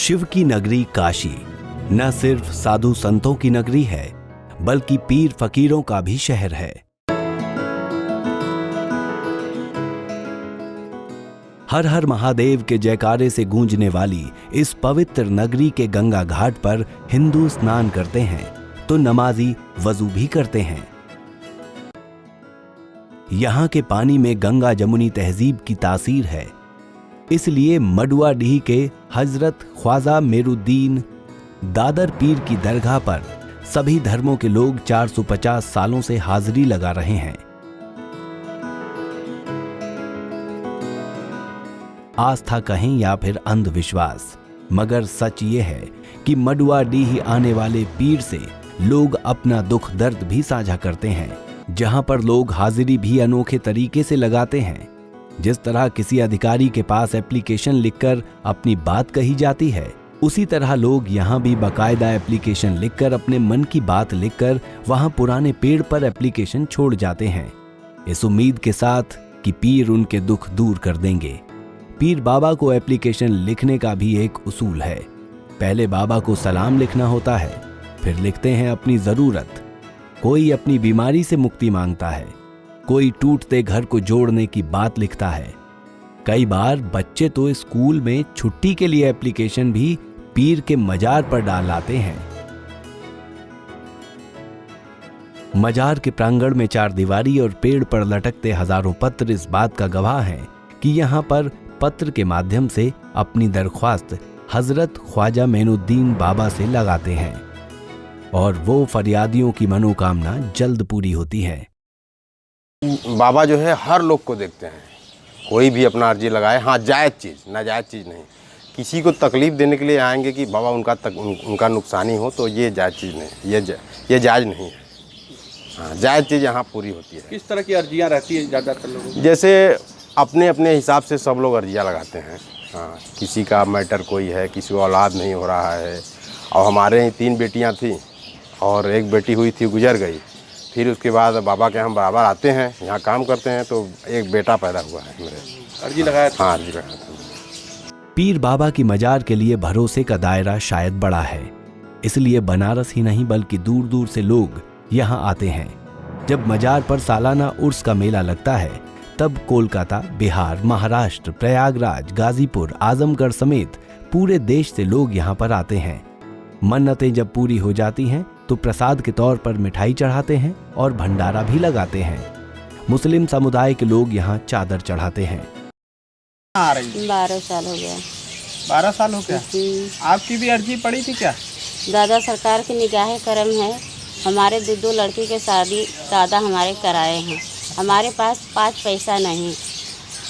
शिव की नगरी काशी न सिर्फ साधु संतों की नगरी है, बल्कि पीर फकीरों का भी शहर है। हर हर महादेव के जयकारे से गूंजने वाली इस पवित्र नगरी के गंगा घाट पर हिंदू स्नान करते हैं तो नमाजी वजू भी करते हैं। यहाँ के पानी में गंगा जमुनी तहजीब की तासीर है, इसलिए मडुआडीह के हजरत ख्वाजा मेरुद्दीन दादर पीर की दरगाह पर सभी धर्मों के लोग 450 सालों से हाजिरी लगा रहे हैं। आस्था कहें या फिर अंधविश्वास, मगर सच ये है कि मडुआडीह आने वाले पीर से लोग अपना दुख दर्द भी साझा करते हैं। जहां पर लोग हाजिरी भी अनोखे तरीके से लगाते हैं। जिस तरह किसी अधिकारी के पास एप्लीकेशन लिखकर अपनी बात कही जाती है, उसी तरह लोग यहाँ भी बाकायदा एप्लीकेशन लिखकर अपने मन की बात लिखकर वहां पुराने पेड़ पर एप्लीकेशन छोड़ जाते हैं, इस उम्मीद के साथ कि पीर उनके दुख दूर कर देंगे। पीर बाबा को एप्लीकेशन लिखने का भी एक उसूल है। पहले बाबा को सलाम लिखना होता है, फिर लिखते हैं अपनी जरूरत। कोई अपनी बीमारी से मुक्ति मांगता है, कोई टूटते घर को जोड़ने की बात लिखता है। कई बार बच्चे तो स्कूल में छुट्टी के लिए एप्लीकेशन भी पीर के मजार पर डाल आते हैं। मजार के प्रांगण में चारदीवारी और पेड़ पर लटकते हजारों पत्र इस बात का गवाह हैं कि यहाँ पर पत्र के माध्यम से अपनी दरख्वास्त हजरत ख्वाजा मेनुद्दीन बाबा से लगाते हैं और वो फरियादियों की मनोकामना जल्द पूरी होती है। बाबा जो है हर लोग को देखते हैं, कोई भी अपना अर्जी लगाए, हाँ जायज़ चीज़, नाजायज़ चीज़ नहीं। किसी को तकलीफ़ देने के लिए आएंगे कि बाबा उनका नुकसानी हो, तो ये जायज़ चीज़ नहीं, ये जायज़ नहीं है। हाँ, जायज़ चीज़ यहाँ पूरी होती है। किस तरह की अर्जियाँ रहती है ज़्यादातर लोगों की? जैसे अपने अपने हिसाब से सब लोग अर्जियाँ लगाते हैं। हाँ, किसी का मैटर कोई है, किसी को औलाद नहीं हो रहा है। और हमारे ही 3 बेटियाँ थीं और एक बेटी हुई थी, गुजर गई। फिर उसके बाद बाबा के हम बराबर आते हैं, यहाँ काम करते हैं, तो एक बेटा पैदा हुआ है मेरे। अर्जी लगाया था? हाँ, अर्जी लगाया था। पीर बाबा की मजार के लिए भरोसे का दायरा शायद बड़ा है, इसलिए बनारस ही नहीं बल्कि दूर दूर से लोग यहाँ आते हैं। जब मजार पर सालाना उर्स का मेला लगता है, तब कोलकाता, बिहार, महाराष्ट्र, प्रयागराज, गाजीपुर, आजमगढ़ समेत पूरे देश से लोग यहाँ पर आते हैं। मन्नतें जब पूरी हो जाती हैं तो प्रसाद के तौर पर मिठाई चढ़ाते हैं और भंडारा भी लगाते हैं। मुस्लिम समुदाय के लोग यहाँ चादर चढ़ाते हैं। 12 साल हो गया। 12 साल हो गया। आपकी भी अर्जी पड़ी थी क्या? दादा सरकार की निगाह करम है, हमारे 2 लड़की के शादी दादा हमारे कराए हैं। हमारे पास 5 पैसा नहीं,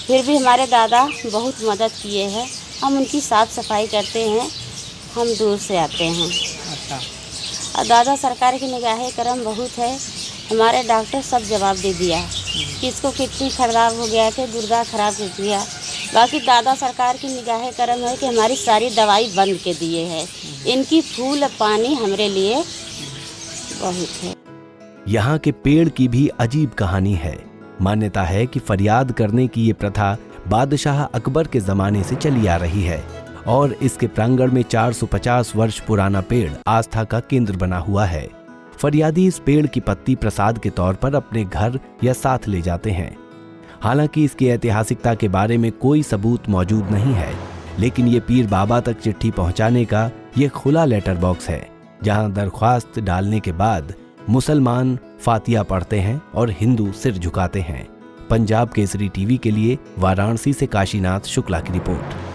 फिर भी हमारे दादा बहुत मदद किए हैं। हम उनकी साफ़ सफाई करते हैं, हम दूर से आते हैं। अच्छा। और दादा सरकार की निगाह करम बहुत है। हमारे डॉक्टर सब जवाब दे दिया, किसको किडनी खराब हो गया, कि गुर्दा खराब हो गया। बाकी दादा सरकार की निगाह करम है कि हमारी सारी दवाई बंद के दिए है। इनकी फूल पानी हमारे लिए बहुत है। यहाँ के पेड़ की भी अजीब कहानी है। मान्यता है कि फरियाद करने की ये प्रथा बादशाह अकबर के जमाने से चली आ रही है और इसके प्रांगण में 450 वर्ष पुराना पेड़ आस्था का केंद्र बना हुआ है। फरियादी इस पेड़ की पत्ती प्रसाद के तौर पर अपने घर या साथ ले जाते हैं। हालांकि इसकी ऐतिहासिकता के बारे में कोई सबूत मौजूद नहीं है, लेकिन ये पीर बाबा तक चिट्ठी पहुंचाने का ये खुला लेटर बॉक्स है, जहां दरख्वास्त डालने के बाद मुसलमान फातिया पढ़ते हैं और हिंदू सिर झुकाते हैं। पंजाब केसरी टीवी के लिए वाराणसी से काशीनाथ शुक्ला की रिपोर्ट।